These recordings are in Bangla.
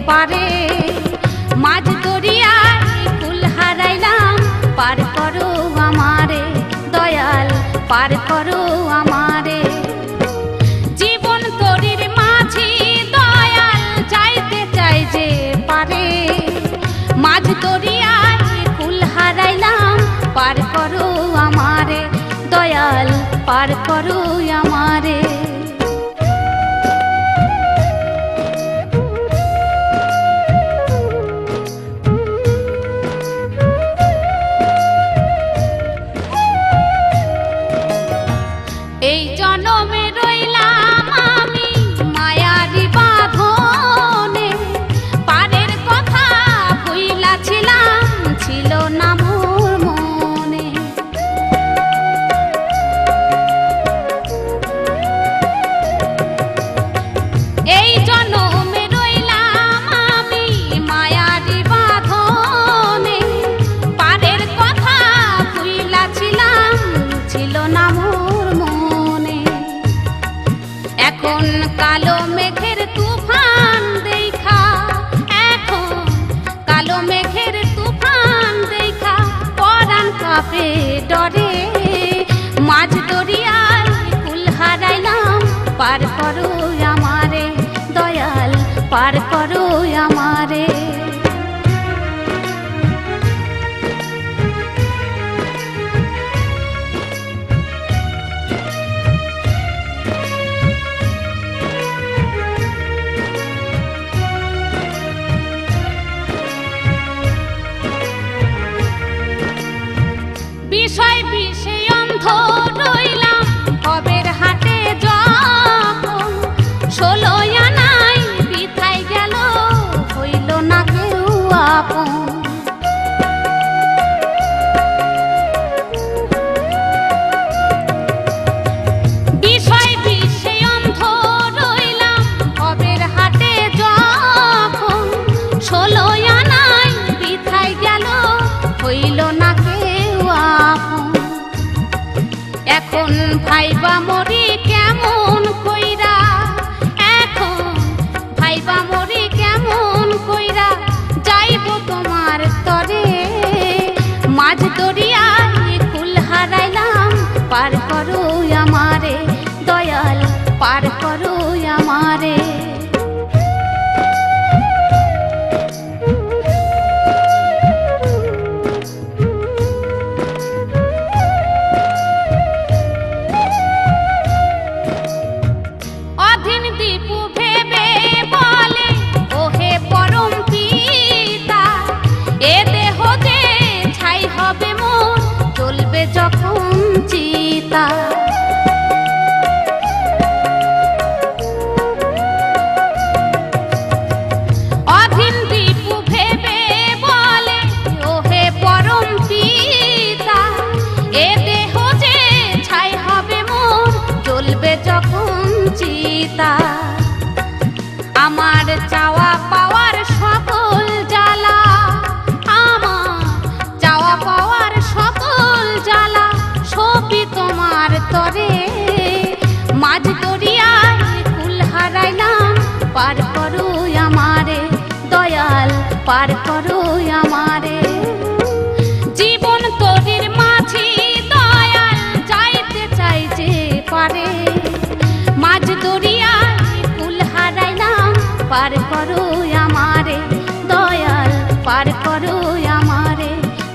পারে। মাঝ দরিয়ায় কুল হারাইলাম, পার করো আমারে দয়াল, পার করো আমারে। জীবন তরির মাঝি দয়াল, যাইতে চাই যে পারে। মাঝ দরিয়ায় কুল হারাইলাম, পার করো আমারে দয়াল, পার করো আমারে। এই জনমে রইলাম আমি মায়ারি বাঁধনে, পারের কথা ভুইলাছিলাম, ছিল না মোর মনে। এই জনমে রইলাম আমি মায়ারি বাঁধনে, পারের কথা ভুইলাছিলাম, ছিল না মোর মনে। এখন কালো মেঘের তুফান দেখা, এখন কালো মেঘের তুফান দেখা, পরাণ কাঁপে ডরে। মাঝ দরিয়ায় কুল হারাইলাম, পার করো আমারে দয়াল, পার করো আমারে। বিষয় বিষে অন্ধ রইলাম, ভবের হাটে যখন 16 আনায় বিথায় গেল, হইল না কেউ আপন। বিষয় বিষে অন্ধ রইলাম, ভবের হাটে যখন 16 আনায় বিথায় গেল, হইল না কেউ আপন। এখন ভাইবা মরি কেমন কইরা, এখন ভাইবা মরি কেমন কইরা, যাইব তোমার তরে। মাঝ দরিয়ায় কুল হারাইলাম, পার করো আমারে দয়াল, পার করো আমারে। অধীন দীপু ভেবে বলে, ওহে পরম পিতা, এ দেহ যে ছাই হবে মোর, জ্বলবে যখন চিতা। অধীন দীপু ভেবে বলে, ওহে পরম পিতা, এ দেহ যে ছাই হবে মোর, জ্বলবে যখন চিতা। আমার চাওয়া পাওয়ার সকল জ্বালা, আমার চাওয়া পাওয়ার সকল জ্বালা, সবই তোমার তরে। মাঝ দরিয়ায় কুল হারাইলাম, পার করো আমারে দয়াল, পার করো আমারে। জীবন তরির মাঝি দয়াল, যাইতে চাই যে পারে। মাঝ দরিয়ায় কুল হারাইলাম, পার করো আমারে দয়াল, পার করো আমারে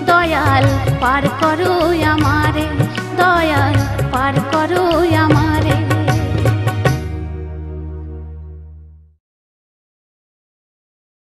দয়াল, পার করো আমারে।